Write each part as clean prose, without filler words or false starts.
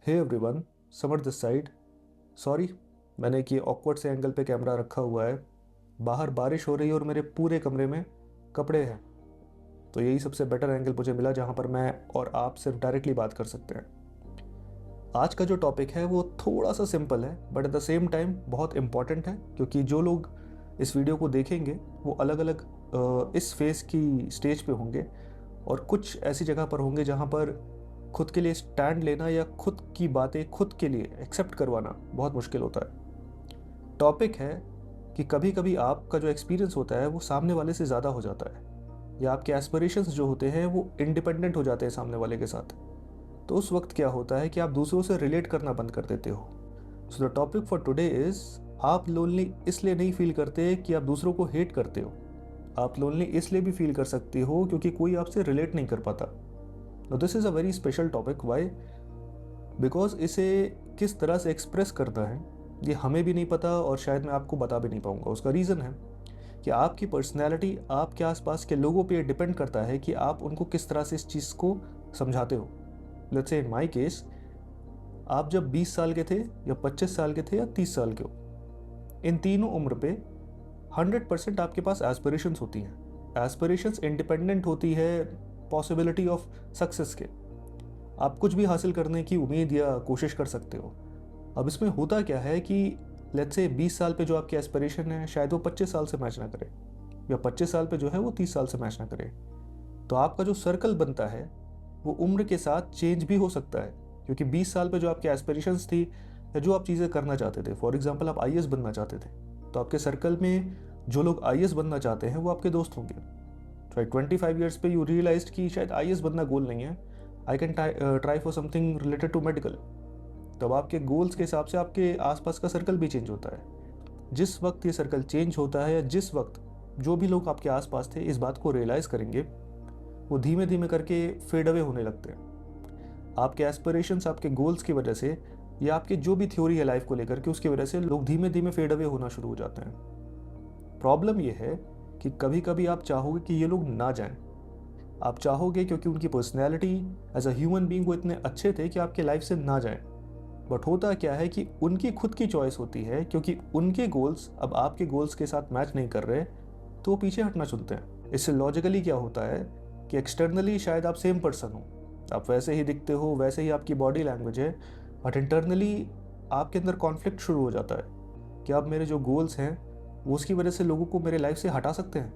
Hey everyone, Samar this side. Sorry, मैंने एक ये ऑकवर्ड से एंगल पे कैमरा रखा हुआ है। बाहर बारिश हो रही है और मेरे पूरे कमरे में कपड़े हैं, तो यही सबसे बेटर एंगल मुझे मिला जहाँ पर मैं और आप सिर्फ डायरेक्टली बात कर सकते हैं। आज का जो टॉपिक है वो थोड़ा सा सिंपल है but at the same time बहुत इम्पॉर्टेंट है, क्योंकि जो लोग इस वीडियो को देखेंगे वो अलग अलग इस फेज़ की स्टेज पे होंगे और कुछ ऐसी जगह पर होंगे जहाँ पर खुद के लिए स्टैंड लेना या खुद की बातें खुद के लिए एक्सेप्ट करवाना बहुत मुश्किल होता है। टॉपिक है कि कभी कभी आपका जो एक्सपीरियंस होता है वो सामने वाले से ज़्यादा हो जाता है, या आपके एस्पिरेशंस जो होते हैं वो इंडिपेंडेंट हो जाते हैं सामने वाले के साथ। तो उस वक्त क्या होता है कि आप दूसरों से रिलेट करना बंद कर देते हो। So the topic for today is, आप लोनली इसलिए नहीं फील करते कि आप दूसरों को हेट करते हो। आप लोनली इसलिए भी फील कर सकते हो क्योंकि कोई आपसे रिलेट नहीं कर पाता। This is a very special topic. Why? Because इसे किस तरह से एक्सप्रेस करना है ये हमें भी नहीं पता और शायद मैं आपको बता भी नहीं पाऊंगा। उसका रीज़न है कि आपकी पर्सनैलिटी आपके आसपास के लोगों पे डिपेंड करता है कि आप उनको किस तरह से इस चीज़ को समझाते हो। Let's say in my case, आप जब 20 साल के थे या 25 साल के थे या 30 साल के हो, इन तीनों उम्र पे 100% आपके पास एस्पिरेशंस होती हैं। एस्पिरेशंस इंडिपेंडेंट होती है पॉसिबिलिटी ऑफ सक्सेस के। आप कुछ भी हासिल करने की उम्मीद या कोशिश कर सकते हो। अब इसमें होता क्या है कि लेट्स से 20 साल पे जो आपकी एस्पिरेशन है शायद वो 25 साल से मैच ना करे, या 25 साल पे जो है वो 30 साल से मैच ना करे। तो आपका जो सर्कल बनता है वो उम्र के साथ चेंज भी हो सकता है, क्योंकि 20 साल पे जो आपकी एस्पिरेशंस थी या जो आप चीज़ें करना चाहते थे, फॉर एग्जांपल आप आईएएस बनना चाहते थे, तो आपके सर्कल में जो लोग आईएएस बनना चाहते हैं वो आपके दोस्त होंगे। तो 25 ईयर्स पे यू रियलाइज्ड कि शायद आईएएस बनना गोल नहीं है, I can try for something related to medical. तब आपके गोल्स के हिसाब से आपके आसपास का सर्कल भी चेंज होता है। जिस वक्त ये सर्कल चेंज होता है या जिस वक्त जो भी लोग आपके आसपास थे इस बात को रियलाइज़ करेंगे, वो धीमे धीमे करके फेड अवे होने लगते हैं। आपके एस्पिरेशंस, आपके गोल्स की वजह से या आपकी जो भी थ्योरी है लाइफ को लेकर के उसकी वजह से लोग धीमे धीमे फेड अवे होना शुरू हो जाते हैं। प्रॉब्लम ये है कि कभी कभी आप चाहोगे कि ये लोग ना जाएं। आप चाहोगे क्योंकि उनकी personality as a human being वो इतने अच्छे थे कि आपके लाइफ से ना जाएं। बट होता क्या है कि उनकी खुद की चॉइस होती है, क्योंकि उनके गोल्स अब आपके गोल्स के साथ मैच नहीं कर रहे तो वो पीछे हटना चुनते हैं। इससे लॉजिकली क्या होता है कि एक्सटर्नली शायद आप सेम पर्सन हो, आप वैसे ही दिखते हो, वैसे ही आपकी बॉडी लैंग्वेज है, बट इंटरनली आपके अंदर कॉन्फ्लिक्ट शुरू हो जाता है कि अब मेरे जो गोल्स हैं वो उसकी वजह से लोगों को मेरे लाइफ से हटा सकते हैं।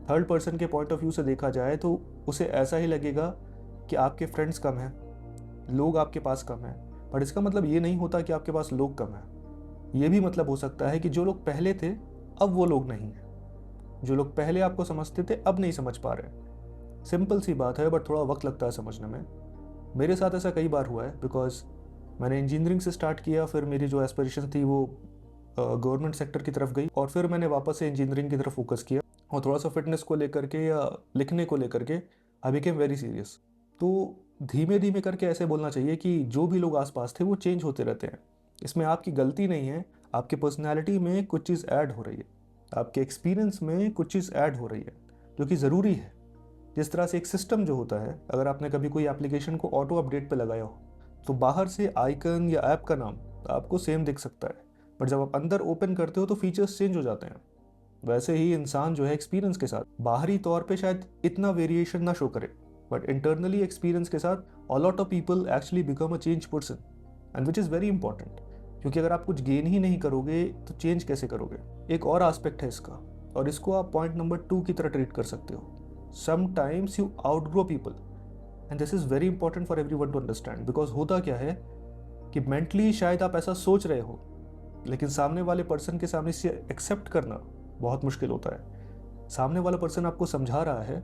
थर्ड पर्सन के पॉइंट ऑफ व्यू से देखा जाए तो उसे ऐसा ही लगेगा कि आपके फ्रेंड्स कम हैं, लोग आपके पास कम हैं। बट इसका मतलब ये नहीं होता कि आपके पास लोग कम हैं। ये भी मतलब हो सकता है कि जो लोग पहले थे अब वो लोग नहीं हैं। जो लोग पहले आपको समझते थे अब नहीं समझ पा रहे। सिंपल सी बात है बट थोड़ा वक्त लगता है समझने में। मेरे साथ ऐसा कई बार हुआ है, बिकॉज मैंने इंजीनियरिंग से स्टार्ट किया, फिर मेरी जो एस्पिरेशन थी वो गवर्नमेंट सेक्टर की तरफ गई, और फिर मैंने वापस से इंजीनियरिंग की तरफ फोकस किया और थोड़ा सा फिटनेस को लेकर के या लिखने को लेकर के आई बिकेम वेरी सीरियस। तो धीमे धीमे करके ऐसे बोलना चाहिए कि जो भी लोग आसपास थे वो चेंज होते रहते हैं। इसमें आपकी गलती नहीं है, आपकी पर्सनैलिटी में कुछ चीज़ ऐड हो रही है, आपके एक्सपीरियंस में कुछ चीज़ ऐड हो रही है जो कि ज़रूरी है। जिस तरह से एक सिस्टम जो होता है, अगर आपने कभी कोई एप्लीकेशन को ऑटो अपडेट पे लगाया हो तो बाहर से आइकन या ऐप का नाम आपको सेम दिख सकता है, बट जब आप अंदर ओपन करते हो तो फीचर्स चेंज हो जाते हैं। वैसे ही इंसान जो है एक्सपीरियंस के साथ बाहरी तौर पे शायद इतना वेरिएशन ना शो करे, बट इंटरनली एक्सपीरियंस के साथ a lot of people actually become a change person, and which is very important. क्योंकि अगर आप कुछ गेन ही नहीं करोगे तो चेंज कैसे करोगे। एक और एस्पेक्ट है इसका, और इसको आप पॉइंट नंबर 2 की तरह ट्रीट कर सकते हो। Sometimes you outgrow people, and this is very important for everyone to understand. Because होता क्या है कि मेंटली शायद आप ऐसा सोच रहे हो, लेकिन सामने वाले पर्सन के सामने इसे एक्सेप्ट करना बहुत मुश्किल होता है। सामने वाला पर्सन आपको समझा रहा है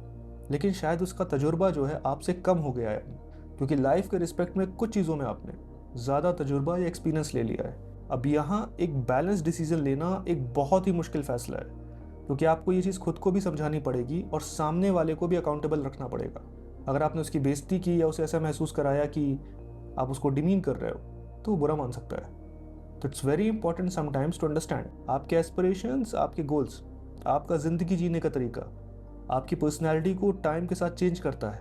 लेकिन शायद उसका तजुर्बा जो है आपसे कम हो गया है, क्योंकि लाइफ के रिस्पेक्ट में कुछ चीज़ों में आपने ज़्यादा तजुर्बा या एक्सपीरियंस ले लिया है। अब यहाँ एक बैलेंस डिसीजन लेना एक बहुत ही मुश्किल फैसला है, क्योंकि आपको ये चीज़ खुद को भी समझानी पड़ेगी और सामने वाले को भी अकाउंटेबल रखना पड़ेगा। अगर आपने उसकी बेइज्जती की या उसे ऐसा महसूस कराया कि आप उसको डिमीन कर रहे हो तो वो बुरा मान सकता है। तो it's very important sometimes to understand आपके एस्पिरेशंस, आपके गोल्स, आपका ज़िंदगी जीने का तरीका, आपकी पर्सनैलिटी को टाइम के साथ चेंज करता है।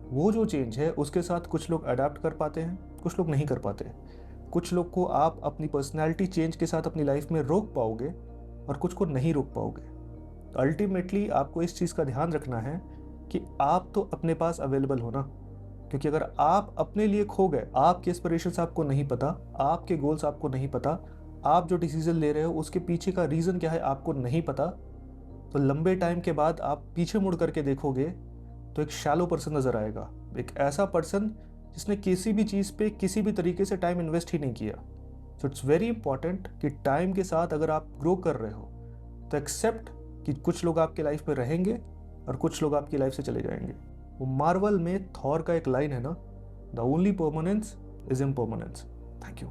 वो जो चेंज है उसके साथ कुछ लोग अडेप्ट कर पाते हैं, कुछ लोग नहीं कर पाते। कुछ लोग को आप अपनी पर्सनैलिटी चेंज के साथ अपनी लाइफ में रोक पाओगे और कुछ को नहीं रोक पाओगे। अल्टीमेटली आपको इस चीज़ का ध्यान रखना है कि आप तो अपने पास अवेलेबल हो ना, क्योंकि अगर आप अपने लिए खो गए, आपके एस्पिरेशंस आपको नहीं पता, आपके गोल्स आपको नहीं पता, आप जो डिसीजन ले रहे हो उसके पीछे का रीज़न क्या है आपको नहीं पता, तो लंबे टाइम के बाद आप पीछे मुड़ करके देखोगे तो एक शैलो पर्सन नज़र आएगा, एक ऐसा पर्सन जिसने किसी भी चीज़ पे किसी भी तरीके से टाइम इन्वेस्ट ही नहीं किया। सो इट्स वेरी इंपॉर्टेंट कि टाइम के साथ अगर आप ग्रो कर रहे हो तो एक्सेप्ट कि कुछ लोग आपके लाइफ में रहेंगे और कुछ लोग आपकी लाइफ से चले जाएंगे। वो मार्वल में थॉर का एक लाइन है ना, the only permanence is impermanence. Thank you.